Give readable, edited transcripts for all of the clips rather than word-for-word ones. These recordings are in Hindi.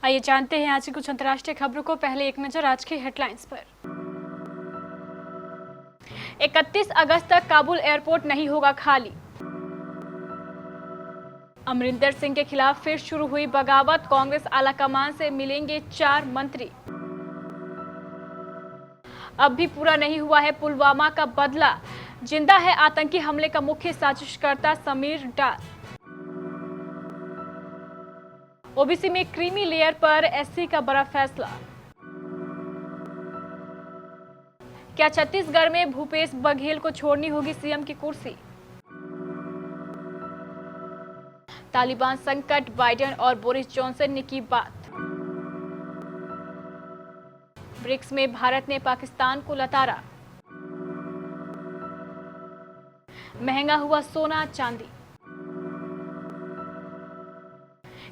आइए जानते हैं आज की कुछ अंतर्राष्ट्रीय खबरों को। पहले एक नजर आज की हेडलाइंस पर। 31 अगस्त तक काबुल एयरपोर्ट नहीं होगा खाली। अमरिंदर सिंह के खिलाफ फिर शुरू हुई बगावत। कांग्रेस आलाकमान से मिलेंगे 4 मंत्री। अब भी पूरा नहीं हुआ है पुलवामा का बदला। जिंदा है आतंकी हमले का मुख्य साजिशकर्ता समीर डार। ओबीसी में क्रीमी लेयर पर एससी का बड़ा फैसला। क्या छत्तीसगढ़ में भूपेश बघेल को छोड़नी होगी सीएम की कुर्सी। तालिबान संकट, बाइडेन और बोरिस जॉनसन ने की बात। ब्रिक्स में भारत ने पाकिस्तान को लताड़ा। महंगा हुआ सोना चांदी।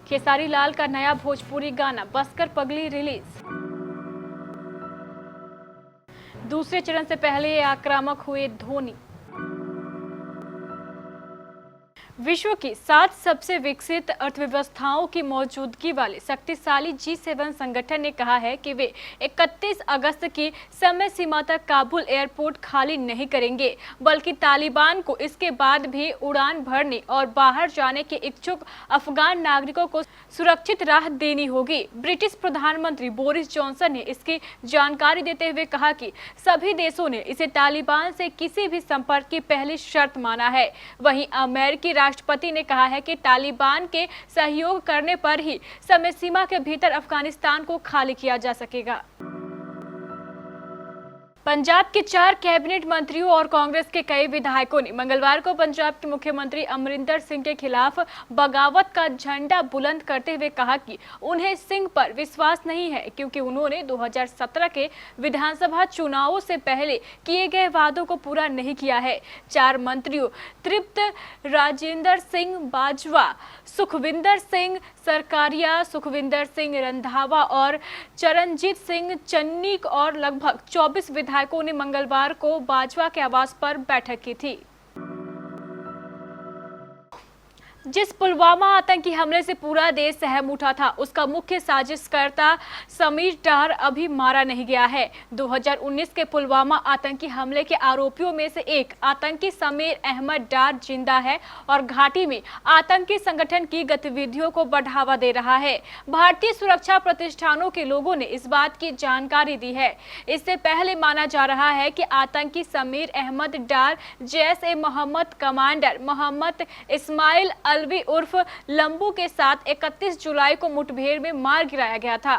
खेसारी लाल का नया भोजपुरी गाना बसकर पगली रिलीज। दूसरे चरण से पहले आक्रामक हुए धोनी। विश्व की 7 सबसे विकसित अर्थव्यवस्थाओं की मौजूदगी वाले शक्तिशाली G7 संगठन ने कहा है कि वे 31 अगस्त की समय सीमा तक काबुल एयरपोर्ट खाली नहीं करेंगे, बल्कि तालिबान को इसके बाद भी उड़ान भरने और बाहर जाने के इच्छुक अफगान नागरिकों को सुरक्षित राह देनी होगी। ब्रिटिश प्रधानमंत्री बोरिस जॉनसन ने इसकी जानकारी देते हुए कहा कि सभी देशों ने इसे तालिबान से किसी भी संपर्क की पहली शर्त माना है। वहीं अमेरिकी राष्ट्रपति ने कहा है कि तालिबान के सहयोग करने पर ही समय सीमा के भीतर अफगानिस्तान को खाली किया जा सकेगा। पंजाब के 4 कैबिनेट मंत्रियों और कांग्रेस के कई विधायकों ने मंगलवार को पंजाब के मुख्यमंत्री अमरिंदर सिंह के खिलाफ बगावत का झंडा बुलंद करते हुए कहा कि उन्हें सिंह पर विश्वास नहीं है, क्योंकि उन्होंने 2017 के विधानसभा चुनावों से पहले किए गए वादों को पूरा नहीं किया है। 4 मंत्रियों तृप्त राजेंद्र सिंह बाजवा, सुखविंदर सिंह सरकारिया, सुखविंदर सिंह रंधावा और चरणजीत सिंह चन्नी और लगभग 24 विधायकों ने मंगलवार को बाजवा के आवास पर बैठक की थी। जिस पुलवामा आतंकी हमले से पूरा देश सहम उठा था, उसका मुख्य साजिशकर्ता समीर डार अभी मारा नहीं गया है। 2019 के पुलवामा आतंकी हमले के आरोपियों में से एक आतंकी समीर अहमद डार जिंदा है और घाटी में आतंकी संगठन की गतिविधियों को बढ़ावा दे रहा है। भारतीय सुरक्षा प्रतिष्ठानों के लोगों ने इस बात की जानकारी दी है। इससे पहले माना जा रहा है कि आतंकी समीर अहमद डार जैश-ए-मोहम्मद कमांडर मोहम्मद इस्माइल अलवी उर्फ लंबू के साथ 31 जुलाई को मुठभेड़ में मार गिराया गया था।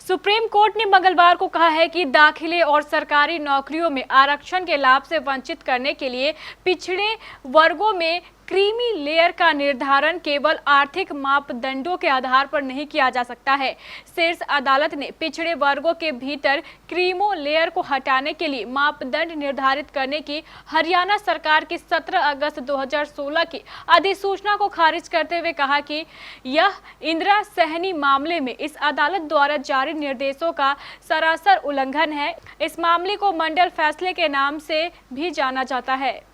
सुप्रीम कोर्ट ने मंगलवार को कहा है कि दाखिले और सरकारी नौकरियों में आरक्षण के लाभ से वंचित करने के लिए पिछड़े वर्गों में क्रीमी लेयर का निर्धारण केवल आर्थिक मापदंडों के आधार पर नहीं किया जा सकता है। शीर्ष अदालत ने पिछड़े वर्गों के भीतर क्रीमो लेयर को हटाने के लिए मापदंड निर्धारित करने की हरियाणा सरकार की 17 अगस्त 2016 की अधिसूचना को खारिज करते हुए कहा कि यह इंदिरा सहनी मामले में इस अदालत द्वारा जारी निर्देशों का सरासर उल्लंघन है। इस मामले को मंडल फैसले के नाम से भी जाना जाता है।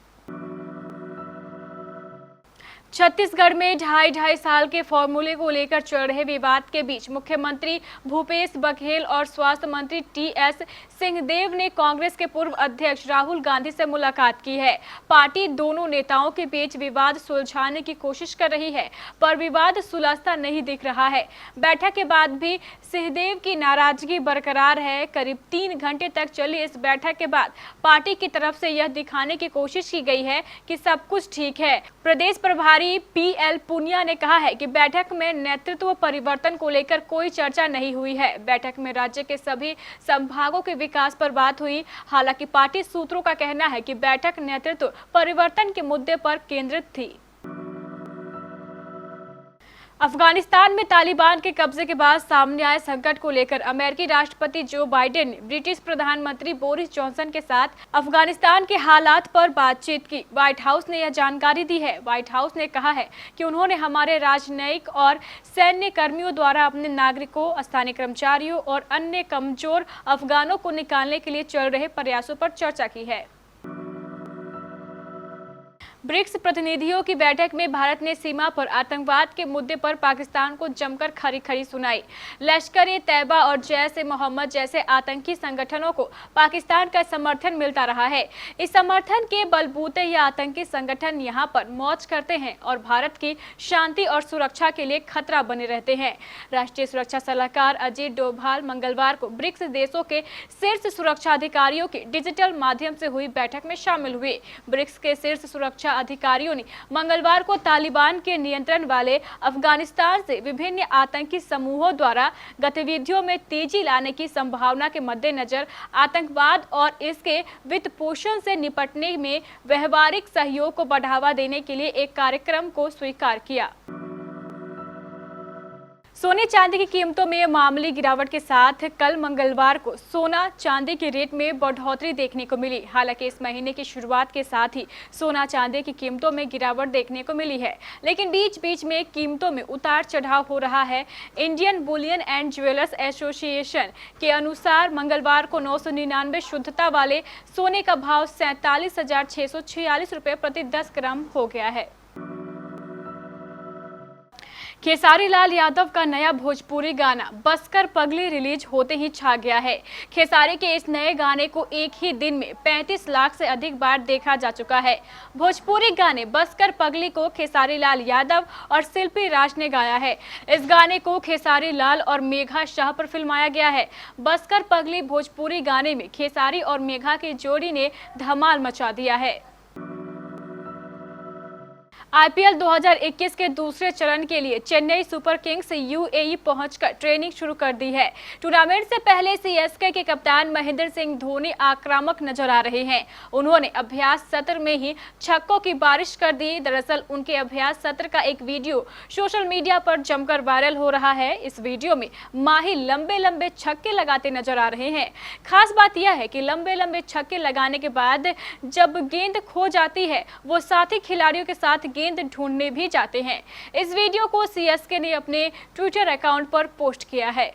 छत्तीसगढ़ में ढाई साल के फॉर्मूले को लेकर चल रहे विवाद के बीच मुख्यमंत्री भूपेश बघेल और स्वास्थ्य मंत्री टीएस सिंहदेव ने कांग्रेस के पूर्व अध्यक्ष राहुल गांधी से मुलाकात की है। पार्टी दोनों नेताओं के बीच विवाद सुलझाने की कोशिश कर रही है, पर विवाद सुलझता नहीं दिख रहा है। बैठक के बाद भी सिंहदेव की नाराजगी बरकरार है। करीब 3 घंटे तक चली इस बैठक के बाद पार्टी की तरफ से यह दिखाने की कोशिश की गई है कि सब कुछ ठीक है। प्रदेश प्रभारी पीएल पुनिया ने कहा है कि बैठक में नेतृत्व परिवर्तन को लेकर कोई चर्चा नहीं हुई है। बैठक में राज्य के सभी संभागों के विकास पर बात हुई। हालांकि पार्टी सूत्रों का कहना है कि बैठक नेतृत्व परिवर्तन के मुद्दे पर केंद्रित थी। अफगानिस्तान में तालिबान के कब्जे के बाद सामने आए संकट को लेकर अमेरिकी राष्ट्रपति जो बाइडेन ने ब्रिटिश प्रधानमंत्री बोरिस जॉनसन के साथ अफगानिस्तान के हालात पर बातचीत की। व्हाइट हाउस ने यह जानकारी दी है। व्हाइट हाउस ने कहा है कि उन्होंने हमारे राजनयिक और सैन्य कर्मियों द्वारा अपने नागरिकों, स्थानीय कर्मचारियों और अन्य कमजोर अफगानों को निकालने के लिए चल रहे प्रयासों पर चर्चा की है। ब्रिक्स प्रतिनिधियों की बैठक में भारत ने सीमा पर आतंकवाद के मुद्दे पर पाकिस्तान को जमकर खरी सुनाई। लश्कर-ए-तैयबा और जैश-ए-मोहम्मद जैसे आतंकी संगठनों को पाकिस्तान का समर्थन मिलता रहा है। इस समर्थन के बलबूते ये आतंकी संगठन यहां पर मौज करते हैं और भारत की शांति और सुरक्षा के लिए खतरा बने रहते हैं। राष्ट्रीय सुरक्षा सलाहकार अजीत डोभाल मंगलवार को ब्रिक्स देशों के शीर्ष सुरक्षा अधिकारियों की डिजिटल माध्यम से हुई बैठक में शामिल हुए। ब्रिक्स के शीर्ष सुरक्षा अधिकारियों ने मंगलवार को तालिबान के नियंत्रण वाले अफगानिस्तान से विभिन्न आतंकी समूहों द्वारा गतिविधियों में तेजी लाने की संभावना के मद्देनजर आतंकवाद और इसके वित्त पोषण से निपटने में व्यवहारिक सहयोग को बढ़ावा देने के लिए एक कार्यक्रम को स्वीकार किया। सोने चांदी की कीमतों में मामूली गिरावट के साथ कल मंगलवार को सोना चांदी के रेट में बढ़ोतरी देखने को मिली। हालांकि इस महीने की शुरुआत के साथ ही सोना चांदी की कीमतों में गिरावट देखने को मिली है, लेकिन बीच बीच में कीमतों में उतार चढ़ाव हो रहा है। Indian Boolean and jewellers association के अनुसार मंगलवार को 999 शुद्धता वाले सोने का भाव 47,646 रुपये प्रति 10 ग्राम हो गया है। खेसारी लाल यादव का नया भोजपुरी गाना बसकर पगली रिलीज होते ही छा गया है। खेसारी के इस नए गाने को एक ही दिन में 35 लाख से अधिक बार देखा जा चुका है। भोजपुरी गाने बसकर पगली को खेसारी लाल यादव और शिल्पी राज ने गाया है। इस गाने को खेसारी लाल और मेघा शाह पर फिल्माया गया है। बसकर पगली भोजपुरी गाने में खेसारी और मेघा की जोड़ी ने धमाल मचा दिया है। आईपीएल 2021 के दूसरे चरण के लिए चेन्नई सुपर किंग्स यूएई पहुंचकर ट्रेनिंग शुरू कर दी है। टूर्नामेंट से पहले सीएसके के कप्तान महेंद्र सिंह धोनी आक्रामक नजर आ रहे हैं। उन्होंने अभ्यास सत्र में ही छक्कों की बारिश कर दी। दरअसल उनके अभ्यास सत्र का एक वीडियो सोशल मीडिया पर जमकर वायरल हो रहा है। इस वीडियो में माही लंबे लंबे छक्के लगाते नजर आ रहे हैं। खास बात यह है कि लंबे लंबे छक्के लगाने के बाद जब गेंद खो जाती है, वो साथी खिलाड़ियों के साथ गेंद ढूंढने भी जाते हैं। इस वीडियो को सीएसके ने अपने ट्विटर अकाउंट पर पोस्ट किया है।